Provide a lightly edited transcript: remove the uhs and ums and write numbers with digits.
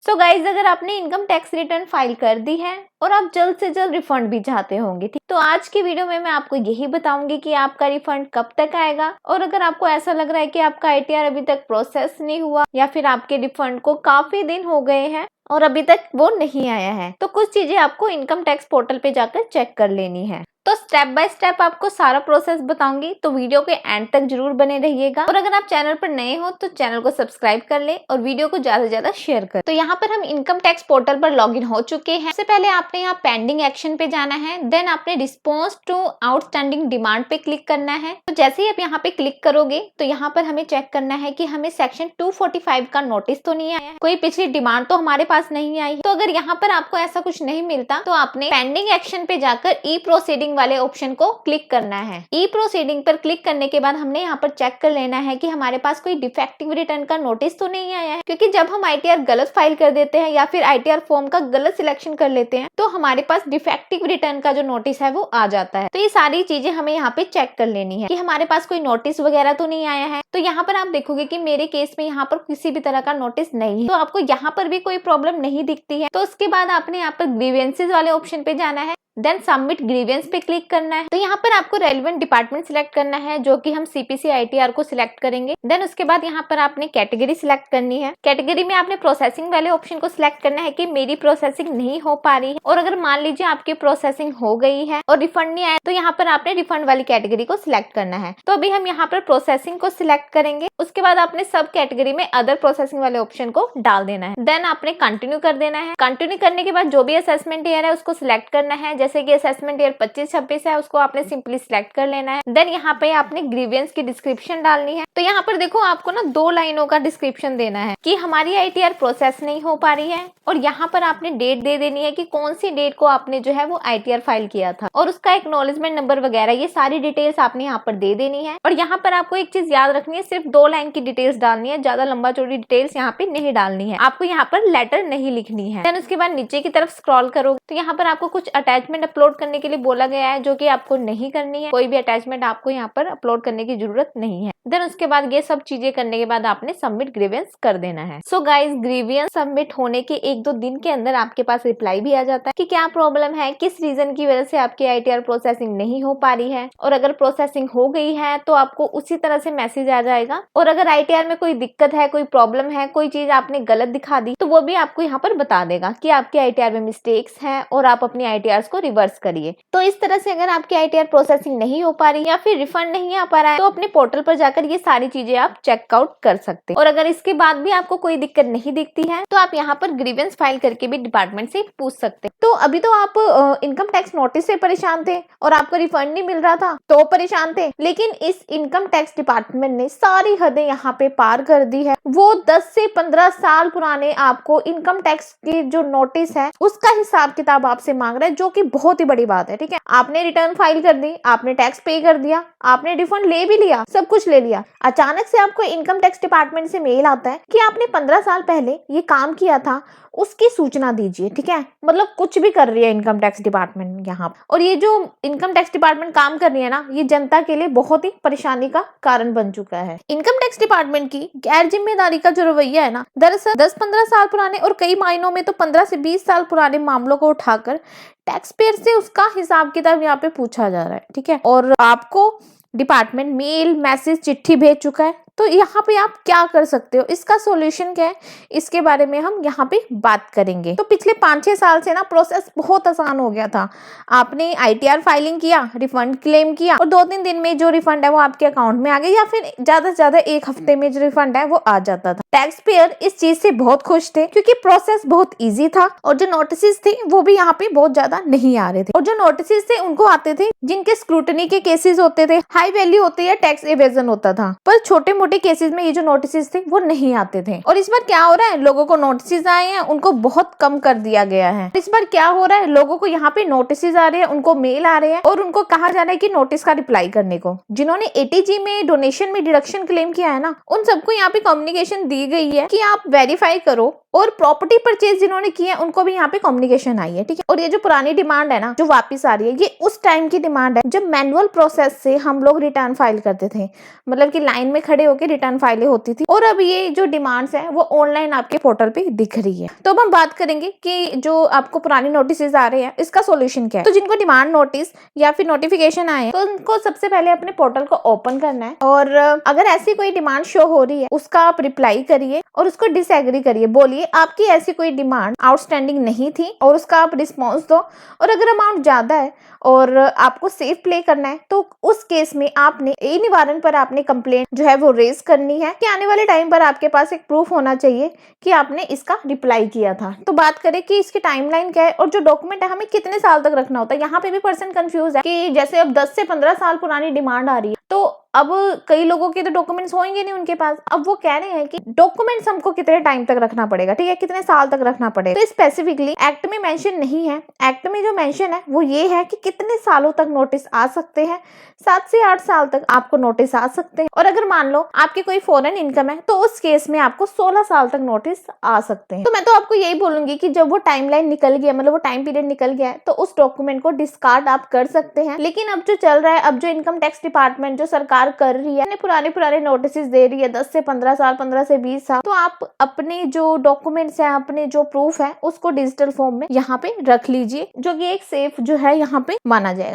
So guys, अगर आपने income tax return file कर दी है और आप जल्द से जल्द रिफंड भी चाहते होंगे, ठीक, तो आज की वीडियो में मैं आपको यही बताऊंगी कि आपका रिफंड कब तक आएगा। और अगर आपको ऐसा लग रहा है कि आपका आईटीआर अभी तक प्रोसेस नहीं हुआ या फिर आपके रिफंड को काफी दिन हो गए हैं और अभी तक वो नहीं आया है, तो कुछ चीजें आपको इनकम टैक्स पोर्टल पे जाकर चेक कर लेनी है। तो स्टेप बाय स्टेप आपको सारा प्रोसेस बताऊंगी, तो वीडियो के एंड तक जरूर बने रहिएगा। और अगर आप चैनल पर नए हो तो चैनल को सब्सक्राइब कर ले और वीडियो को ज्यादा से ज्यादा शेयर कर। तो यहाँ पर हम इनकम टैक्स पोर्टल पर लॉगिन हो चुके हैं। सबसे पहले आपने यहाँ पेंडिंग एक्शन पे जाना है, देन आपने रिस्पॉन्स टू आउटस्टैंडिंग डिमांड पे क्लिक करना है। तो जैसे ही आप यहाँ पे क्लिक करोगे तो यहाँ पर हमें चेक करना है कि हमें सेक्शन 245 का नोटिस तो नहीं आया है, कोई पिछली डिमांड तो हमारे पास नहीं आई है। तो अगर यहाँ पर आपको ऐसा कुछ नहीं मिलता तो आपने पेंडिंग एक्शन पे जाकर ई प्रोसीडिंग वाले ऑप्शन को क्लिक करना है। ई प्रोसीडिंग पर क्लिक करने के बाद हमने यहाँ पर चेक कर लेना है कि हमारे पास कोई डिफेक्टिव रिटर्न का नोटिस तो नहीं आया है, क्योंकि जब हम आईटीआर गलत फाइल कर देते हैं या फिर आईटीआर फॉर्म का गलत सिलेक्शन कर लेते हैं तो हमारे पास डिफेक्टिव रिटर्न का जो नोटिस है वो आ जाता है। तो ये सारी चीजें हमें यहाँ पे चेक कर लेनी है कि हमारे पास कोई नोटिस वगैरह तो नहीं आया है। तो यहाँ पर आप देखोगे कि मेरे केस में यहाँ पर किसी भी तरह का नोटिस नहीं है, तो आपको यहाँ पर भी कोई प्रॉब्लम नहीं दिखती है। तो उसके बाद आपने यहाँ पर ग्रीवेंसेस वाले ऑप्शन पे जाना है, देन सबमिट ग्रीवेंस पे क्लिक करना है। तो यहाँ पर आपको रेलेवेंट डिपार्टमेंट सिलेक्ट करना है, जो कि हम सीपीसी आईटीआर को सिलेक्ट करेंगे। देन उसके बाद यहाँ पर आपने कैटेगरी सिलेक्ट करनी है। कैटेगरी में आपने प्रोसेसिंग वाले ऑप्शन को सिलेक्ट करना है कि मेरी प्रोसेसिंग नहीं हो पा रही है। और अगर मान लीजिए आपकी प्रोसेसिंग हो गई है और रिफंड नहीं आया तो यहाँ पर आपने रिफंड वाली कैटेगरी को सिलेक्ट करना है। तो अभी हम यहाँ पर प्रोसेसिंग को सिलेक्ट करेंगे। उसके बाद आपने सब कैटेगरी में अदर प्रोसेसिंग वाले ऑप्शन को डाल देना है। देन आपने कंटिन्यू कर देना है। कंटिन्यू करने के बाद जो भी असेसमेंट ईयर है उसको सिलेक्ट करना है। जैसे कि असेसमेंट ईयर 25-26 है, उसको आपने सिंपली सिलेक्ट कर लेना है। देन यहाँ पे आपने ग्रीवेंस की डिस्क्रिप्शन डालनी है। तो यहाँ पर देखो आपको ना 2 लाइनों का डिस्क्रिप्शन देना है कि हमारी आईटीआर प्रोसेस नहीं हो पा रही है, और यहाँ पर आपने डेट दे देनी है कि कौन सी डेट को आपने जो है वो आईटीआर फाइल किया था, और उसका एक्नॉलेजमेंट नंबर वगैरह ये सारी डिटेल्स आपने यहाँ पर दे देनी है। और यहाँ पर आपको एक चीज याद रखनी है, सिर्फ 2 लाइन की डिटेल्स डालनी है, ज्यादा लंबा चौड़ी डिटेल्स यहाँ पे नहीं डालनी है। आपको यहाँ पर लेटर नहीं लिखनी है। देन उसके बाद नीचे की तरफ स्क्रॉल करोगे तो यहाँ पर आपको कुछ अटैचमेंट अपलोड करने के लिए बोला गया है, जो कि आपको नहीं करनी है। कोई भी अटैचमेंट आपको यहाँ पर अपलोड करने की जरूरत नहीं है। देन उसके बाद ये सब चीजें करने के बाद आपने सबमिट ग्रीवेंस कर देना है। सो गाइस, ग्रीवेंस सबमिट होने के 1-2 दिन के अंदर आपके पास रिप्लाई भी आ जाता है कि क्या प्रॉब्लम है, किस रीजन की वजह से आपकी आईटीआर प्रोसेसिंग नहीं हो पा रही है। और अगर प्रोसेसिंग हो गई है तो आपको उसी तरह से मैसेज आ जाएगा। और अगर आईटीआर में कोई दिक्कत है, कोई प्रॉब्लम है, कोई चीज आपने गलत दिखा दी तो वो भी आपको यहाँ पर बता देगा कि आपके आईटीआर में मिस्टेक्स हैं और आप अपनी आईटीआर को रिवर्स करिए। तो इस तरह से अगर आपकी आईटीआर प्रोसेसिंग नहीं हो पा रही या फिर रिफंड नहीं आ पा रहा है तो अपने पोर्टल पर जाकर ये सारी चीजें आप चेकआउट कर सकते हैं। और अगर इसके बाद भी आपको कोई दिक्कत नहीं दिखती है तो आप यहाँ पर ग्रीवेंस फाइल करके भी डिपार्टमेंट से पूछ सकते हैं। तो अभी तो आप इनकम टैक्स नोटिस से परेशान थे और आपको रिफंड नहीं मिल रहा था तो परेशान थे, लेकिन इस इनकम टैक्स डिपार्टमेंट ने सारी हदें यहाँ पे पार कर दी है। वो 10 से 15 साल पुराने आपको इनकम टैक्स की जो नोटिस है उसका हिसाब किताब आपसे मांग रहा है, जो कि बहुत ही बड़ी बात है। ठीक है, आपने रिटर्न फाइल कर दी, आपने टैक्स पे कर दिया, आपने रिफंड ले भी लिया, सब कुछ ले लिया। अचानक से आपको इनकम टैक्स डिपार्टमेंट से मेल आता है कि आपने 15 साल पहले ये काम किया था, उसकी सूचना दीजिए। ठीक है, मतलब कुछ भी कर रही है इनकम टैक्स डिपार्टमेंट यहाँ। और ये जो इनकम टैक्स डिपार्टमेंट काम कर रही है ना, ये जनता के लिए बहुत ही परेशानी का कारण बन चुका है। इनकम टैक्स डिपार्टमेंट की गैर जिम्मेदारी का जो रवैया है ना, दरअसल 10-15 साल पुराने और कई मायनों में तो 15 से 20 साल पुराने मामलों को उठाकर टैक्स पेयर से उसका हिसाब किताब यहाँ पे पूछा जा रहा है। ठीक है, और आपको डिपार्टमेंट मेल, मैसेज, चिट्ठी भेज चुका है। तो यहाँ पे आप क्या कर सकते हो, इसका सॉल्यूशन क्या है, इसके बारे में हम यहाँ पे बात करेंगे। तो पिछले 5-6 साल से ना प्रोसेस बहुत आसान हो गया था। आपने आईटीआर फाइलिंग किया, रिफंड क्लेम किया और 2-3 दिन में जो रिफंड है वो आपके अकाउंट में आ गया, या फिर ज्यादा से ज्यादा 1 हफ्ते में जो रिफंड है वो आ जाता था। टैक्स पेयर इस चीज से बहुत खुश थे क्योंकि प्रोसेस बहुत ईजी था और जो नोटिस थे वो भी यहाँ पे बहुत ज्यादा नहीं आ रहे थे। और जो नोटिस थे उनको आते थे जिनके स्क्रूटनी के केसेस होते थे, हाई वैल्यू होते या टैक्स एवेजन होता था, पर छोटे मोटे केसेस में ये जो नोटिस थे वो नहीं आते थे। और इस बार क्या हो रहा है, लोगों को नोटिस आए हैं, उनको बहुत कम कर दिया गया है। इस बार क्या हो रहा है, लोगों को यहाँ पे नोटिस आ रहे हैं, उनको मेल आ रहे हैं और उनको कहा जा रहा है कि नोटिस का रिप्लाई करने को। जिन्होंने एटीजी में डोनेशन में डिडक्शन क्लेम किया है ना, उन सबको यहाँ पे कम्युनिकेशन दी गई है कि आप वेरीफाई करो और प्रॉपर्टी परचेज जिन्होंने की है उनको भी यहाँ पे कम्युनिकेशन आई है, ठीक है। और ये जो पुरानी डिमांड है ना जो वापस आ रही है, ये उस टाइम की डिमांड है जब मैनुअल प्रोसेस से हम लोग रिटर्न फाइल करते थे, मतलब कि लाइन में खड़े होकर रिटर्न फाइलें होती थी। और अब ये जो डिमांड्स है वो ऑनलाइन आपके पोर्टल पे दिख रही है। तो अब हम बात करेंगे कि जो आपको पुरानी नोटिस आ रहे हैं इसका सोल्यूशन क्या है। तो जिनको डिमांड नोटिस या फिर नोटिफिकेशन आए तो उनको सबसे पहले अपने पोर्टल को ओपन करना है, और अगर ऐसी कोई डिमांड शो हो रही है उसका आप रिप्लाई करिए और उसको डिसएग्री करिए, बोलिए आपकी ऐसी कोई डिमांड आउटस्टैंडिंग नहीं थी और उसका आप रिस्पॉन्स दो। और अगर अमाउंट ज्यादा है और आपको सेफ प्ले करना है तो उस केस में आपने ई निवारण पर आपने कंप्लेंट जो है वो रेज करनी है कि आने वाले टाइम पर आपके पास एक प्रूफ होना चाहिए कि आपने इसका रिप्लाई किया था। तो बात करें कि इसकी टाइमलाइन क्या है और जो डॉक्यूमेंट है हमें कितने साल तक रखना होता है। यहाँ पे भी पर्सन कंफ्यूज है कि जैसे अब 10 से 15 साल पुरानी डिमांड आ रही है तो अब कई लोगों के तो डॉक्यूमेंट्स होंगे नहीं उनके पास। अब वो कह रहे हैं कि डॉक्यूमेंट्स हमको कितने टाइम तक रखना पड़ेगा, ठीक है, कितने साल तक रखना पड़ेगा। तो स्पेसिफिकली एक्ट में मेंशन नहीं है। एक्ट में जो मेंशन है वो ये है कि कितने सालों तक नोटिस आ सकते हैं, 7 से 8 साल तक आपको नोटिस आ सकते हैं। और अगर मान लो आपकी कोई फॉरेन इनकम है तो उस केस में आपको 16 साल तक नोटिस आ सकते हैं। तो मैं तो आपको यही बोलूंगी कि जब वो टाइमलाइन निकल गया, मतलब वो टाइम पीरियड निकल गया है, तो उस डॉक्यूमेंट को डिस्कार्ड आप कर सकते हैं। लेकिन अब जो चल रहा है, अब जो इनकम टैक्स डिपार्टमेंट जो सरकार कर रही है, पुराने नोटिस दे रही है 10 से 15 साल, 15 से 20 साल, तो आप अपने जो डॉक्यूमेंट्स हैं, अपने जो प्रूफ है उसको डिजिटल फॉर्म में यहाँ पे रख लीजिए, जो कि एक सेफ जो है यहाँ पे माना जाएगा।